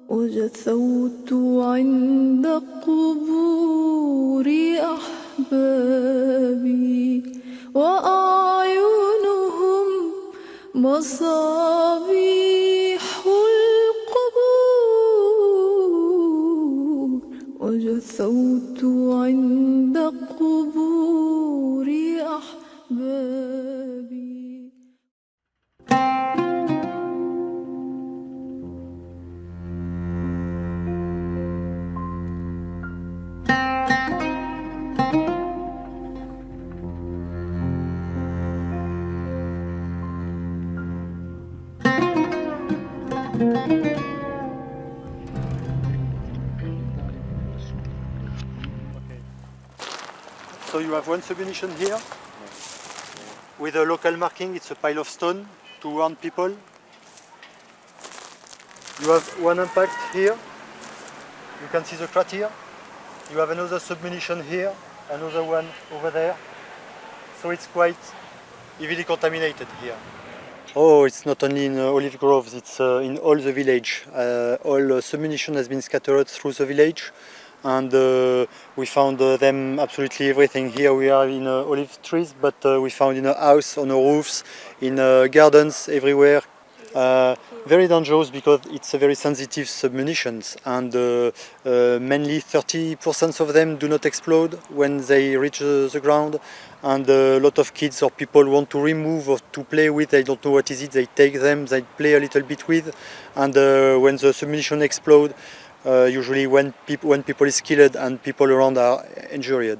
وجثوت عند قبور أحبابي وأعينهم مصابيح القبور وجثوت عند قبور أحبابي. So you have one submunition here with a local marking. It's a pile of stone to warn people. You have one impact here. You can see the crater. You have another submunition here, another one over there. So it's quite heavily contaminated here. Oh, it's not only in olive groves, it's in all the village. All submunition has been scattered through the village, and we found them absolutely everything. Here we are in olive trees, but we found in a house, on the roofs, in gardens, everywhere. Very dangerous because it's a very sensitive submunitions, and mainly 30% of them do not explode when they reach the ground, and a lot of kids or people want to remove or to play with. They don't know what is it. They take them, they play a little bit with, and when the submunition explode, usually when people is killed and people around are injured.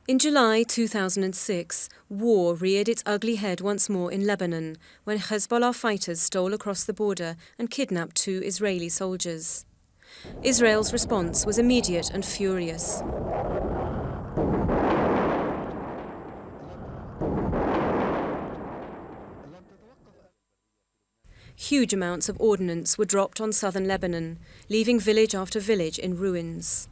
In July 2006, war reared its ugly head once more in Lebanon when Hezbollah fighters stole across the border and kidnapped 2 Israeli soldiers. Israel's response was immediate and furious. Huge amounts of ordnance were dropped on southern Lebanon, leaving village after village in ruins.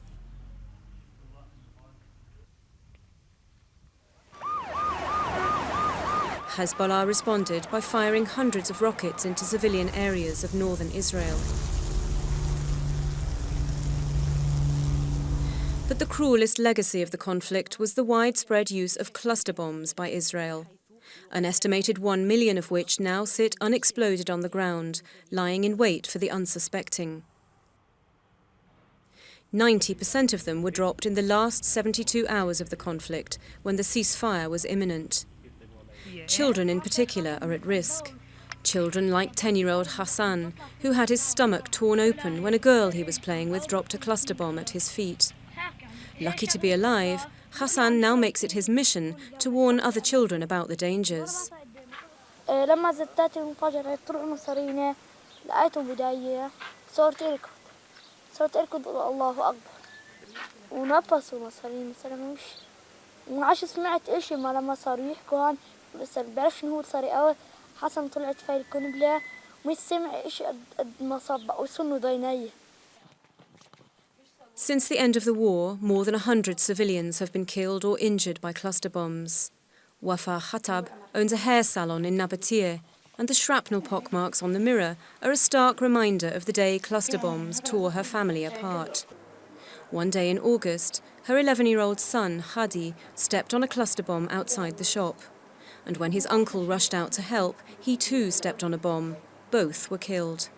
Hezbollah responded by firing hundreds of rockets into civilian areas of northern Israel. But the cruelest legacy of the conflict was the widespread use of cluster bombs by Israel, an estimated 1 million of which now sit unexploded on the ground, lying in wait for the unsuspecting. 90% of them were dropped in the last 72 hours of the conflict, when the ceasefire was imminent. Children in particular are at risk. Children like 10-year-old Hassan, who had his stomach torn open when a girl he was playing with dropped a cluster bomb at his feet. Lucky to be alive, Hassan now makes it his mission to warn other children about the dangers. لما زتات انفجرت طرق مصرينا لقيتهم بداية صرت اركض الله أكبر ونفسوا مصريين سلموش وعاش سمعت إشي ما لما صار يحكوا بس بعرفش إنه هو صار أول حسن طلعت في الكنبلة مش سمع إشي قد ما صاب وصلوا ضينيه. Since the end of the war, more than 100 civilians have been killed or injured by cluster bombs. Wafa Khatab owns a hair salon in Nabatea, and the shrapnel pockmarks on the mirror are a stark reminder of the day cluster bombs tore her family apart. One day in August, her 11-year-old son, Hadi, stepped on a cluster bomb outside the shop. And when his uncle rushed out to help, he too stepped on a bomb. Both were killed.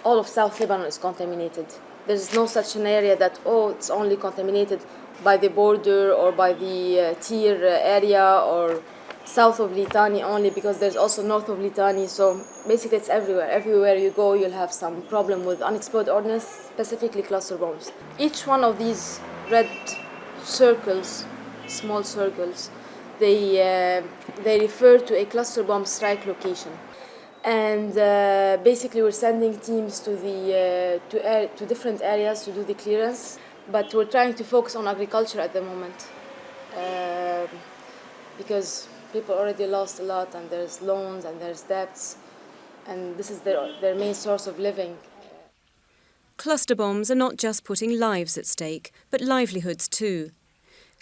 All of South Lebanon is contaminated. There is no such an area that, it's only contaminated by the border or by the Tyre area or south of Litani only, because there's also north of Litani. So basically it's everywhere. Everywhere you go, you'll have some problem with unexploded ordnance, specifically cluster bombs. Each one of these red circles, small circles, they refer to a cluster bomb strike location. And basically we're sending teams to to different areas to do the clearance, but we're trying to focus on agriculture at the moment, because people already lost a lot, and there's loans and there's debts, and this is their main source of living. Cluster bombs are not just putting lives at stake, but livelihoods too.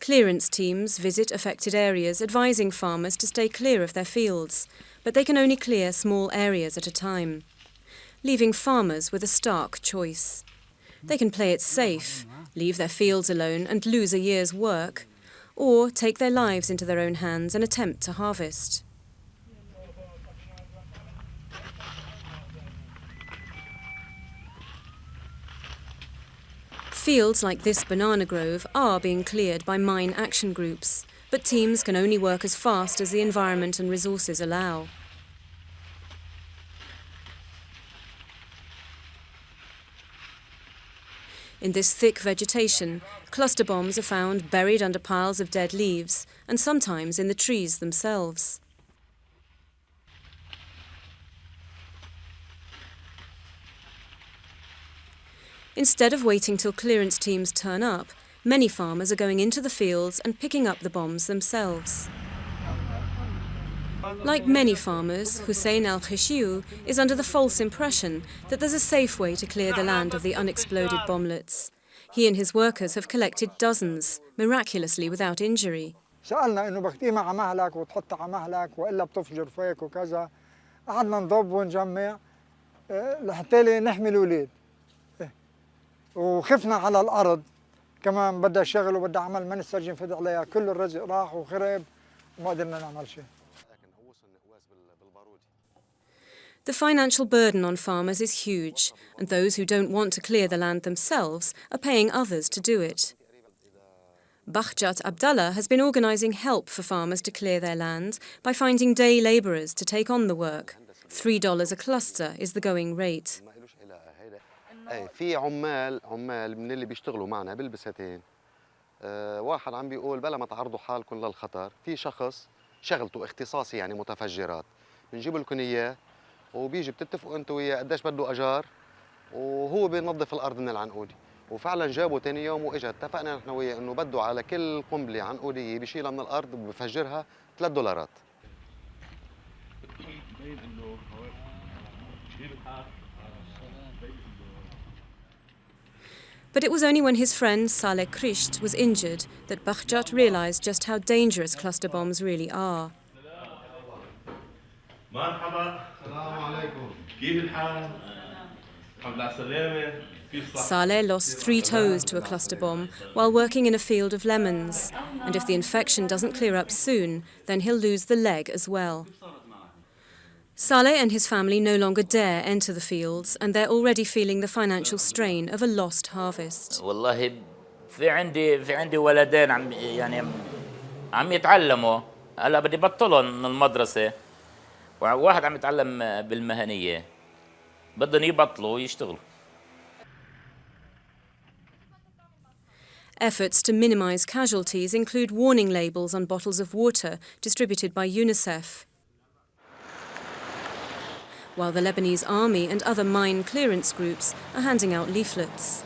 Clearance teams visit affected areas, advising farmers to stay clear of their fields, but they can only clear small areas at a time, leaving farmers with a stark choice. They can play it safe, leave their fields alone and lose a year's work, or take their lives into their own hands and attempt to harvest. Fields like this banana grove are being cleared by mine action groups, but teams can only work as fast as the environment and resources allow. In this thick vegetation, cluster bombs are found buried under piles of dead leaves, and sometimes in the trees themselves. Instead of waiting till clearance teams turn up, many farmers are going into the fields and picking up the bombs themselves. Like many farmers, Hussein al-Kheshiu is under the false impression that there's a safe way to clear the land of the unexploded bomblets. He and his workers have collected dozens, miraculously without injury. سألنا إنه بكتيمة على مهلك وتحطها على مهلك وإلا بتفجر فيك وكذا. قعدنا نضب ونجمع لحتى نحمي الأولاد. وخفنا على الأرض كمان بدها شغل وبدها عمل ما نسترجي نفد عليها كل الرزق راح وخرب وما قدرنا نعمل شيء. The financial burden on farmers is huge, and those who don't want to clear the land themselves are paying others to do it. Bahjat Abdallah has been organising help for farmers to clear their land by finding day labourers to take on the work. $3 a cluster is the going rate. في عمال من اللي بيشتغلوا معنا بالبساتين. واحد عم بيقول بلا ما تعرضوا حالكم للخطر، في شخص شغلته اختصاصي يعني متفجرات، بنجيب لكم اياه وبيجي بتتفقوا انتوا وياه قديش بده اجار، وهو بينظف الارض من العنقودي، وفعلا جابوا ثاني يوم واجا اتفقنا نحن وياه انه بده على كل قنبله عنقوديه بيشيلها من الارض بفجرها $3. But it was only when his friend Saleh Krisht was injured that Bahjat realised just how dangerous cluster bombs really are. Saleh lost 3 toes to a cluster bomb while working in a field of lemons, and if the infection doesn't clear up soon, then he'll lose the leg as well. Saleh and his family no longer dare enter the fields, and they're already feeling the financial strain of a lost harvest. والله في عندي ولدين عم يتعلموا، هلا بدي بطلهم من المدرسة، وواحد عم يتعلم بالمهنية، بدهم يبطلوا يشتغلوا. Efforts to minimise casualties include warning labels on bottles of water distributed by UNICEF. While the Lebanese army and other mine clearance groups are handing out leaflets.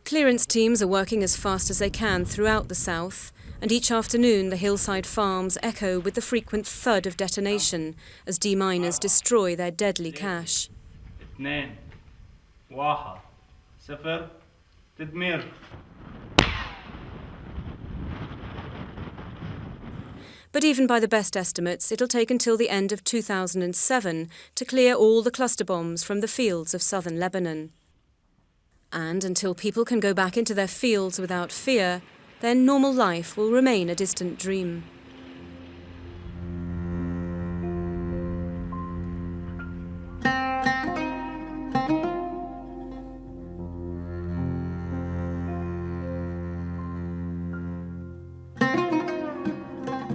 Clearance teams are working as fast as they can throughout the south, and each afternoon the hillside farms echo with the frequent thud of detonation as deminers destroy their deadly cache. 2 1 0 تدمير. But even by the best estimates, it'll take until the end of 2007 to clear all the cluster bombs from the fields of southern Lebanon. And until people can go back into their fields without fear, their normal life will remain a distant dream.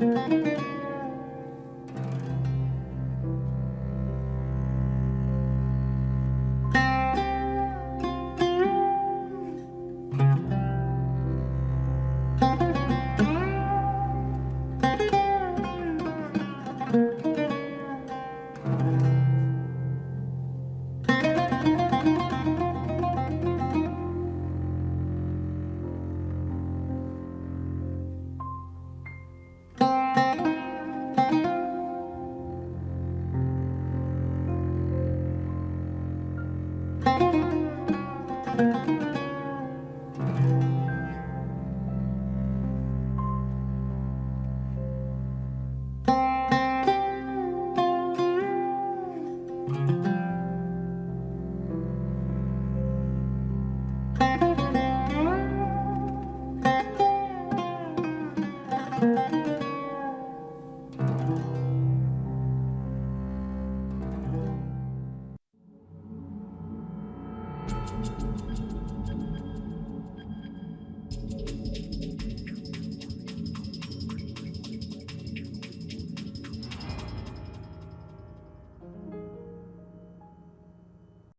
الأرض